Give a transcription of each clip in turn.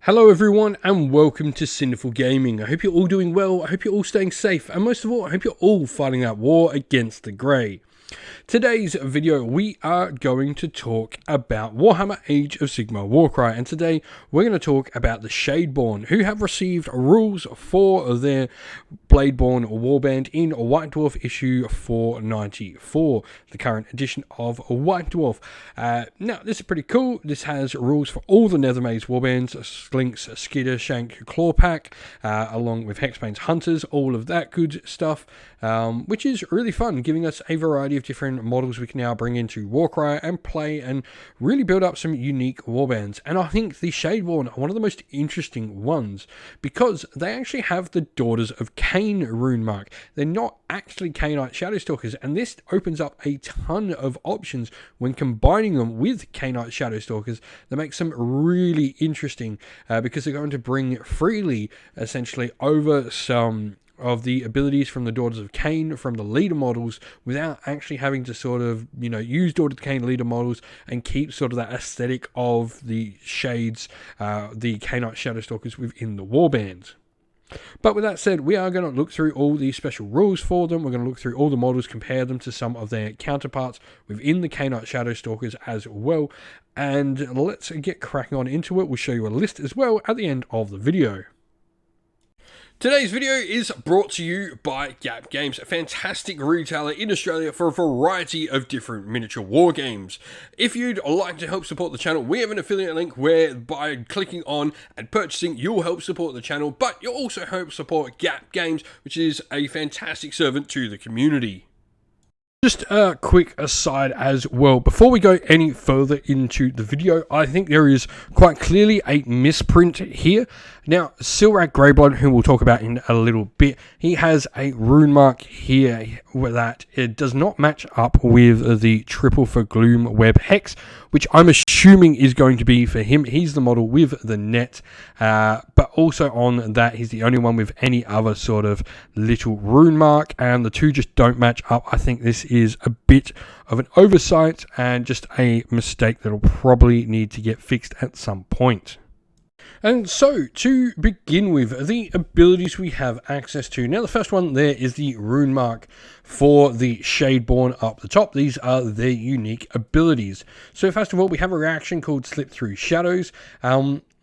Hello everyone and welcome to Sinful Gaming. I hope you're all doing well, I hope you're all staying safe, and most of all, I hope you're all fighting that war against the grey. Today's video, we are going to talk about Warhammer Age of Sigmar Warcry, and today we're going to talk about the Shadeborn, who have received rules for their Bladeborn Warband in White Dwarf issue 494, the current edition of White Dwarf. Now, this is pretty cool. This has rules for all the Nethermaze Warbands, Slinks, Skidder, Shank, Clawpack, along with Hexbane's Hunters, all of that good stuff, which is really fun, giving us a variety of different models we can now bring into Warcry and play and really build up some unique warbands. And I think the Shadeborn are one of the most interesting ones because they actually have the Daughters of Cain rune mark. They're not actually Cainite Shadowstalkers, and this opens up a ton of options when combining them with Cainite Shadowstalkers that makes them really interesting because they're going to bring freely essentially over some of the abilities from the Daughters of Cain from the leader models without actually having to sort of, use Daughters of Cain leader models and keep sort of that aesthetic of the shades, the Cainite Shadowstalkers within the warbands. But with that said, we are going to look through all the special rules for them. We're going to look through all the models, compare them to some of their counterparts within the Cainite Shadowstalkers as well. And let's get cracking on into it. We'll show you a list as well at the end of the video. Today's video is brought to you by Gap Games, a fantastic retailer in Australia for a variety of different miniature war games. If you'd like to help support the channel, we have an affiliate link where by clicking on and purchasing, you'll help support the channel, but you'll also help support Gap Games, which is a fantastic servant to the community. Just a quick aside as well, before we go any further into the video, I think there is quite clearly a misprint here. Now, Silrak Greyblood, who we'll talk about in a little bit, he has a rune mark here that it does not match up with the triple for Gloom Web Hex, which I'm assuming is going to be for him. He's the model with the net, but also on that, he's the only one with any other sort of little rune mark, and the two just don't match up. I think this is a bit of an oversight and just a mistake that'll probably need to get fixed at some point. And so, to begin with, the abilities we have access to. Now, the first one there is the rune mark for the Shadeborn up the top. These are their unique abilities. So, first of all, we have a reaction called Slip Through Shadows.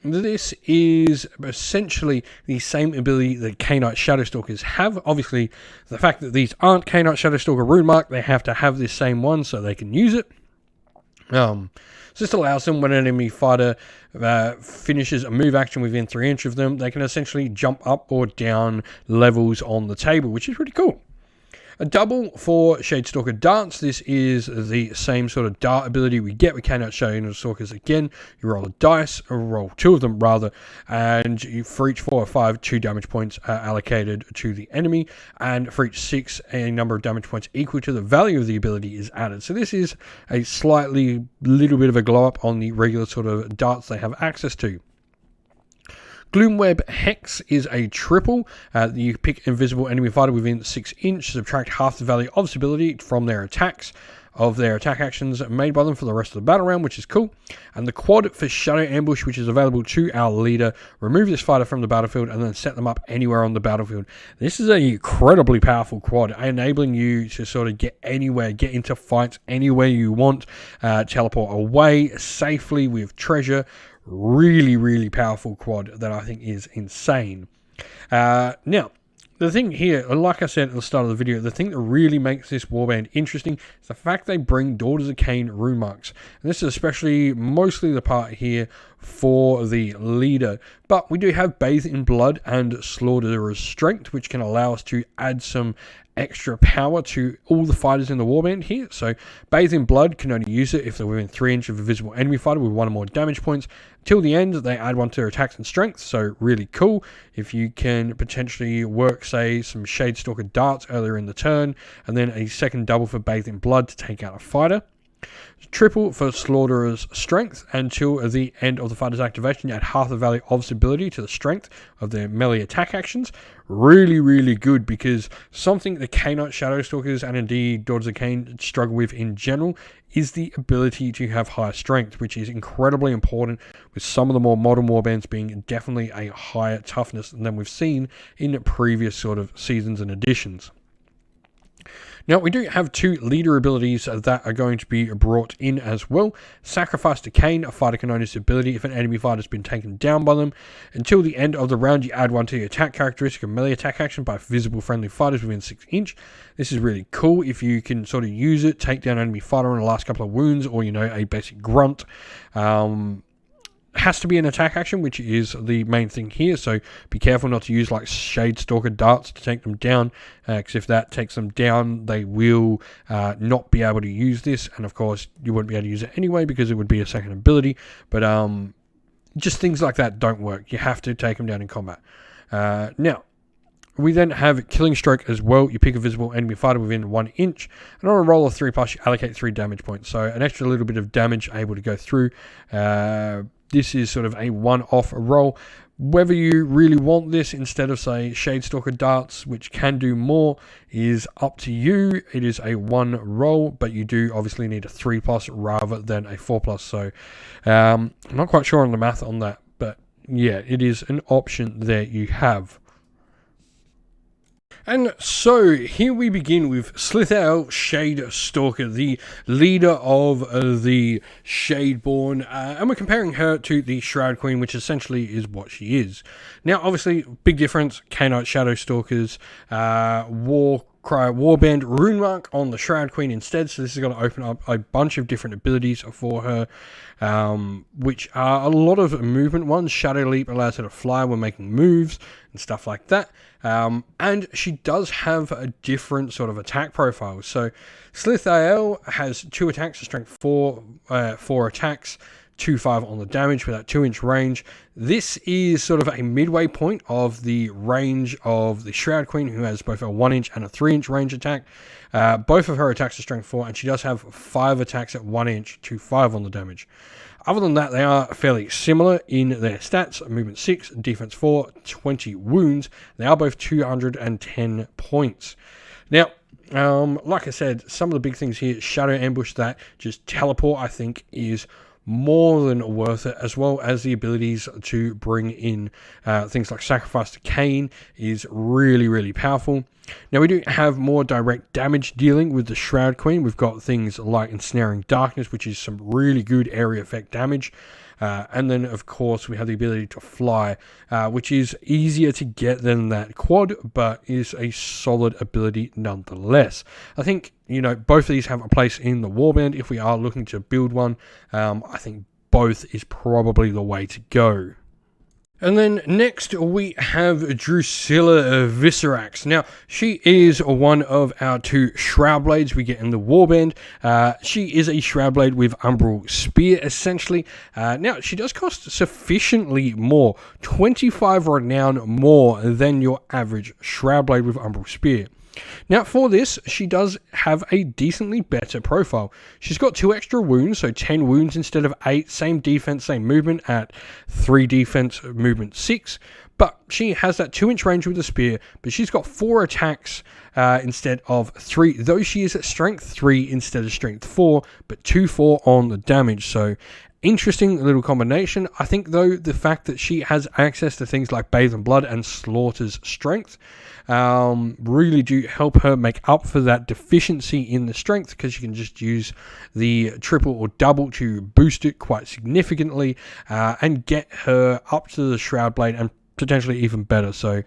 This is essentially the same ability that Cainite Shadowstalkers have. Obviously, the fact that these aren't Cainite Shadowstalker rune mark, they have to have this same one so they can use it. So this allows them, when an enemy fighter finishes a move action within 3 inches of them, they can essentially jump up or down levels on the table, which is pretty cool. A double for Shadestalker Darts. This is the same sort of dart ability we get with Cainite Shadowstalkers. Again, you roll a dice, or roll 2 of them rather, and for each 4 or 5, 2 damage points are allocated to the enemy, and for each 6, a number of damage points equal to the value of the ability is added. So this is a slightly little bit of a glow up on the regular sort of darts they have access to. Gloomweb Hex is a triple. You pick invisible enemy fighter within 6 inches, subtract half the value of this ability from their attacks, of their attack actions made by them for the rest of the battle round, which is cool. And the quad for Shadow Ambush, which is available to our leader. Remove this fighter from the battlefield and then set them up anywhere on the battlefield. This is an incredibly powerful quad, enabling you to sort of get anywhere, get into fights anywhere you want, teleport away safely with treasure. Really, really powerful quad that I think is insane. Now, the thing here, like I said at the start of the video, the thing that really makes this warband interesting is the fact they bring Daughters of Cain rune marks. And this is especially mostly the part here for the leader. But we do have Bathe in Blood and Slaughterer's Strength, which can allow us to add some extra power to all the fighters in the warband here. So Bathe in Blood can only use it if they're within 3 inches of a visible enemy fighter with 1 or more damage points. Till the end, they add 1 to their attacks and strength, so really cool. If you can potentially work, say, some Shadestalker Darts earlier in the turn, and then a second double for Bathe in Blood to take out a fighter. Triple for Slaughterer's strength. Until the end of the fighter's activation, you add half the value of this ability to the strength of their melee attack actions. Really, really good, because something the Khainite Shadowstalkers and indeed Daughters of Khaine struggle with in general is the ability to have higher strength, which is incredibly important, with some of the more modern warbands being definitely a higher toughness than we've seen in previous sort of seasons and editions. Now, we do have 2 leader abilities that are going to be brought in as well. Sacrifice to Khaine. A fighter can own this ability if an enemy fighter has been taken down by them. Until the end of the round, you add 1 to your attack characteristic of melee attack action by visible friendly fighters within 6 inch. This is really cool if you can sort of use it, take down an enemy fighter in the last couple of wounds, or, you know, a basic grunt. Has to be an attack action, which is the main thing here, so be careful not to use like Shadestalker darts to take them down, because if that takes them down, they will not be able to use this, and of course you wouldn't be able to use it anyway because it would be a second ability, but just things like that don't work. You have to take them down in combat. Now, we then have Killing Stroke as well. You pick a visible enemy fighter within 1 inch, and on a roll of 3+, you allocate 3 damage points, so an extra little bit of damage able to go through. This is sort of a one-off roll. Whether you really want this instead of, say, Shadestalker darts, which can do more, is up to you. It is a 1 roll, but you do obviously need a 3+ rather than a 4+. So I'm not quite sure on the math on that, but yeah, it is an option there you have. And so here we begin with Slithael Shadestalker, the leader of the Shadeborn, and we're comparing her to the Shroud Queen, which essentially is what she is. Now, obviously, big difference, Khainite Shadowstalkers, Warcry Warband rune mark on the Shroud Queen instead, so this is going to open up a bunch of different abilities for her, which are a lot of movement ones. Shadow Leap allows her to fly when making moves and stuff like that. And she does have a different sort of attack profile. So Slithael has 2 attacks, a strength 4, 4 attacks, 2/5 on the damage with that 2-inch range. This is sort of a midway point of the range of the Shroud Queen, who has both a 1-inch and a 3-inch range attack. Both of her attacks are strength 4, and she does have 5 attacks at 1 inch, 2/5 on the damage. Other than that, they are fairly similar in their stats. Movement 6, defense 4, 20 wounds. They are both 210 points. Now, like I said, some of the big things here, Shadow Ambush, that just teleport, I think, is more than worth it, as well as the abilities to bring in things like Sacrifice to Khaine is really, really powerful. Now, we do have more direct damage dealing with the Shroud Queen. We've got things like Ensnaring Darkness, which is some really good area effect damage. And then, of course, we have the ability to fly, which is easier to get than that quad, but is a solid ability nonetheless. I think, you know, both of these have a place in the Warband. If we are looking to build one, I think both is probably the way to go. And then next we have Drusilla Viscerax. Now, she is one of our 2 Shroud Blades we get in the Warband. She is a Shroud Blade with Umbral Spear, essentially. Now, she does cost sufficiently more, 25 renown more than your average Shroud Blade with Umbral Spear. Now, for this, she does have a decently better profile. She's got 2 extra wounds, so 10 wounds instead of 8. Same defense, same movement at 3 defense, movement 6. But she has that 2-inch range with the spear, but she's got 4 attacks instead of 3. Though she is at strength 3 instead of strength 4, but 2/4 on the damage. So interesting little combination. I think, though, the fact that she has access to things like Bathe in Blood and Slaughter's strength really do help her make up for that deficiency in the strength, because you can just use the triple or double to boost it quite significantly and get her up to the Shroud Blade and potentially even better. So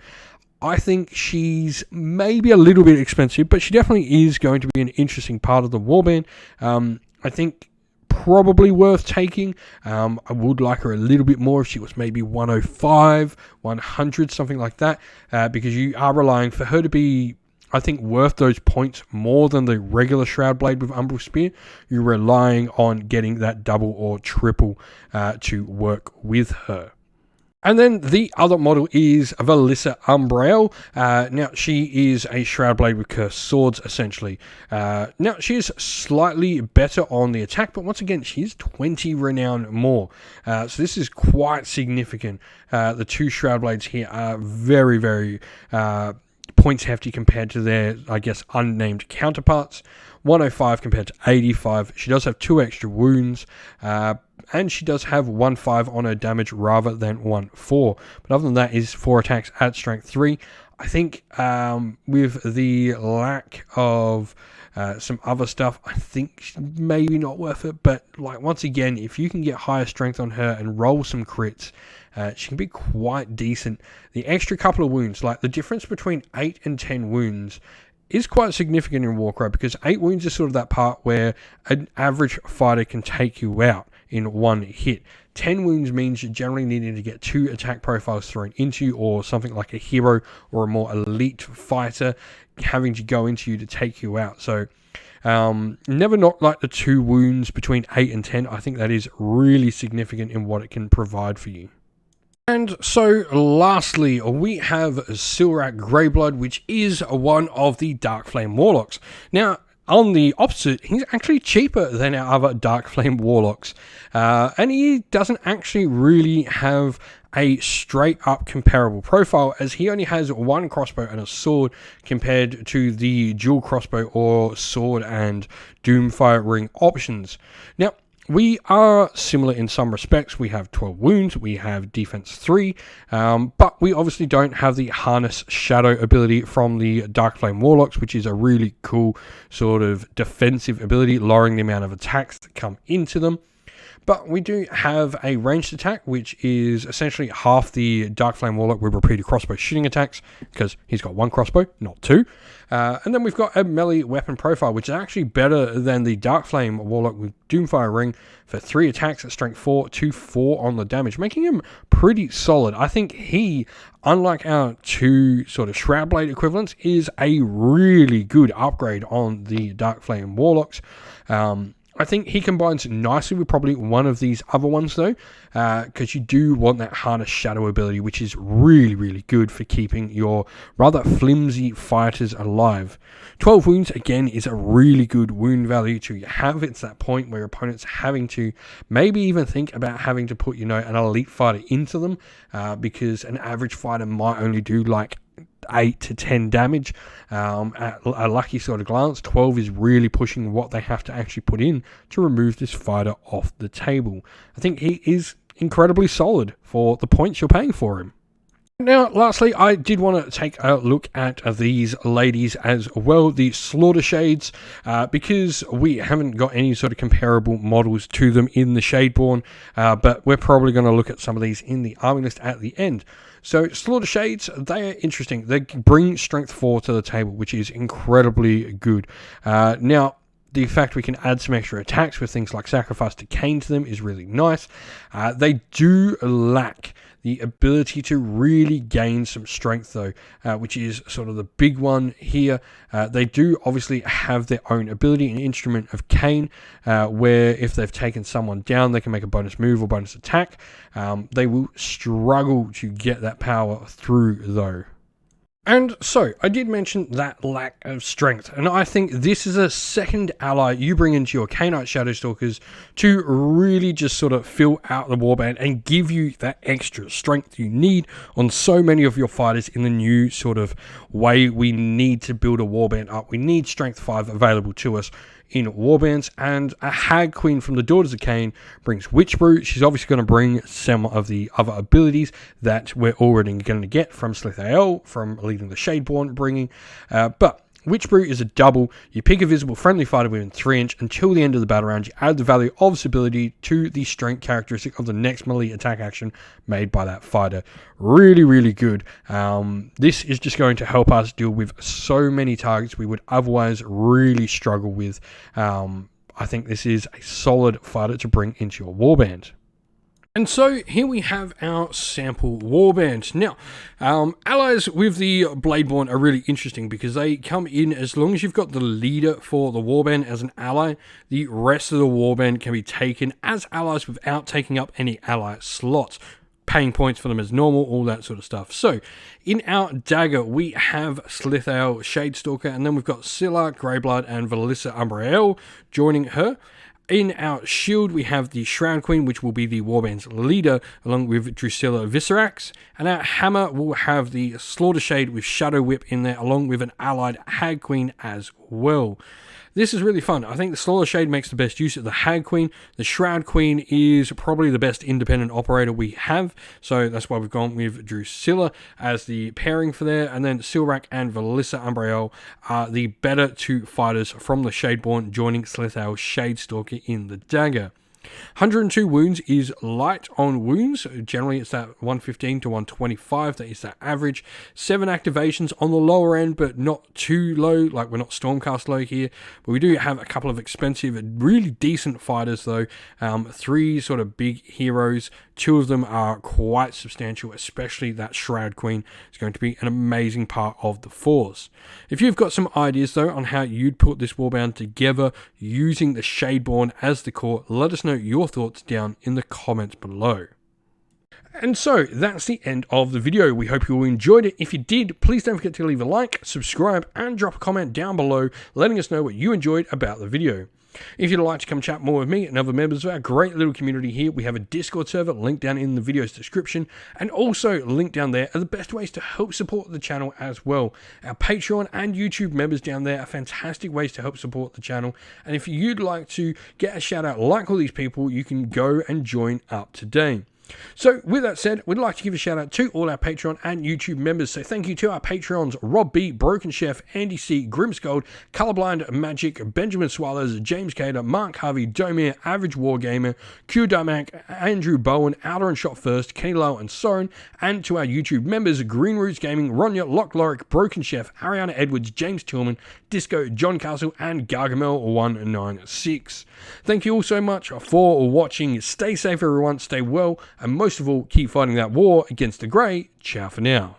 I think she's maybe a little bit expensive, but she definitely is going to be an interesting part of the Warband. I think probably worth taking. I would like her a little bit more if she was maybe 105, 100, something like that, because you are relying for her to be, I think, worth those points more than the regular Shroud Blade with Umbral Spear. You're relying on getting that double or triple to work with her. And then the other model is Valissa Umbrael. Now, she is a Shroudblade with cursed swords, essentially. Now, she is slightly better on the attack, but once again, she is 20 renown more. So this is quite significant. The two Shroudblades here are very, very points hefty compared to their, I guess, unnamed counterparts. 105 compared to 85. She does have 2 extra wounds. And she does have 1-5 on her damage rather than 1-4. But other than that is 4 attacks at strength 3. I think with the lack of some other stuff, I think maybe not worth it. But like once again, if you can get higher strength on her and roll some crits, she can be quite decent. The extra couple of wounds, like the difference between 8 and 10 wounds, is quite significant in Warcry, because 8 wounds is sort of that part where an average fighter can take you out in one hit. 10 wounds means you're generally needing to get 2 attack profiles thrown into you, or something like a hero or a more elite fighter having to go into you to take you out. So never not like the 2 wounds between 8 and 10. I think that is really significant in what it can provide for you. And so lastly, we have Silrak Greyblood, which is one of the Dark Flame Warlocks. Now, on the opposite, he's actually cheaper than our other Dark Flame Warlocks. And he doesn't actually really have a straight up comparable profile, as he only has 1 crossbow and a sword compared to the dual crossbow or sword and Doomfire Ring options. Now, we are similar in some respects. We have 12 wounds, we have defense 3, but we obviously don't have the Harness Shadow ability from the Dark Flame Warlocks, which is a really cool sort of defensive ability, lowering the amount of attacks that come into them. But we do have a ranged attack, which is essentially half the Dark Flame Warlock with repeated crossbow shooting attacks, because he's got 1 crossbow, not 2. And then we've got a melee weapon profile, which is actually better than the Dark Flame Warlock with Doomfire Ring for 3 attacks at strength 4, 2-4 on the damage, making him pretty solid. I think he, unlike our 2 sort of Shroudblade equivalents, is a really good upgrade on the Dark Flame Warlocks. I think he combines nicely with probably one of these other ones, though, because you do want that Harness Shadow ability, which is really, really good for keeping your rather flimsy fighters alive. 12 wounds, again, is a really good wound value to have. It's that point where opponents having to maybe even think about having to put, an elite fighter into them, because an average fighter might only do like 8 to 10 damage. At a lucky sort of glance, 12 is really pushing what they have to actually put in to remove this fighter off the table. I think he is incredibly solid for the points you're paying for him. Now, lastly, I did want to take a look at these ladies as well, the Slaughter Shades, because we haven't got any sort of comparable models to them in the Shadeborn, but we're probably going to look at some of these in the army list at the end. So, Slaughter Shades, they are interesting. They bring strength 4 to the table, which is incredibly good. Now, the fact we can add some extra attacks with things like Sacrifice to Cain to them is really nice. They do lack the ability to really gain some strength, though, which is sort of the big one here. They do obviously have their own ability, an Instrument of Cain, where if they've taken someone down, they can make a bonus move or bonus attack. They will struggle to get that power through, though. And so, I did mention that lack of strength, and I think this is a second ally you bring into your Cainite Shadowstalkers to really just sort of fill out the warband and give you that extra strength you need on so many of your fighters in the new sort of way we need to build a warband up. We need strength 5 available to us in warbands, and a Hag Queen from the Daughters of Cain brings Witchbrew. She's obviously going to bring some of the other abilities that we're already going to get from Slithael, from leading the Shadeborn bringing, but Witchbrew is a double. You pick a visible friendly fighter within 3 inch until the end of the battle round. You add the value of this ability to the strength characteristic of the next melee attack action made by that fighter. Really, really good. This is just going to help us deal with so many targets we would otherwise really struggle with. I think this is a solid fighter to bring into your warband. And so here we have our sample warband. Now, allies with the Bladeborn are really interesting because they come in as long as you've got the leader for the warband as an ally. The rest of the warband can be taken as allies without taking up any ally slots. paying points for them as normal, all that sort of stuff. So in our dagger, we have Slithale, Shadestalker, and then we've got Scylla, Greyblood, and Valissa Umbriel joining her. In our shield, we have the Shroud Queen, which will be the Warband's leader, along with Drusilla Viscerax. And our hammer will have the Slaughter Shade with Shadow Whip in there, along with an allied Hag Queen as well. This is really fun. I think the Slaughter Shade makes the best use of the Hag Queen. The Shroud Queen is probably the best independent operator we have, so that's why we've gone with Drusilla as the pairing for there. And then Silrak and Valissa Umbriel are the better two fighters from the Shadeborn, joining Slithale Shadestalker in the dagger. 102 wounds is light on wounds. Generally, it's that 115 to 125. That is that average. 7 activations on the lower end, but not too low. Like, we're not Stormcast low here. But we do have a couple of expensive, really decent fighters, though. 3 sort of big heroes. 2 of them are quite substantial, especially that Shroud Queen is going to be an amazing part of the force. If you've got some ideas, though, on how you'd put this Warband together using the Shadeborn as the core, let us know your thoughts down in the comments below. And so that's the end of the video. We hope you all enjoyed it. If you did, please don't forget to leave a like, subscribe, and drop a comment down below letting us know what you enjoyed about the video. If you'd like to come chat more with me and other members of our great little community here, we have a Discord server linked down in the video's description, and also linked down there are the best ways to help support the channel as well. Our Patreon and YouTube members down there are fantastic ways to help support the channel, and if you'd like to get a shout out like all these people, you can go and join up today. So with that said, we'd like to give a shout out to all our Patreon and YouTube members. So thank you to our Patreons: Rob B, Broken Chef, Andy C, Grimscold, Colorblind Magic, Benjamin Swallows, James Cater, Mark Harvey, Domir, Average Wargamer, Q Darmac, Andrew Bowen, Outer and Shot First, Kenny Lowe and Soren, and to our YouTube members: Green Roots Gaming, Ronya, Lock Lorick, Broken Chef, Ariana Edwards, James Tillman, Disco, John Castle, and Gargamel196. Thank you all so much for watching. Stay safe everyone, stay well, and most of all, keep fighting that war against the grey. Ciao for now.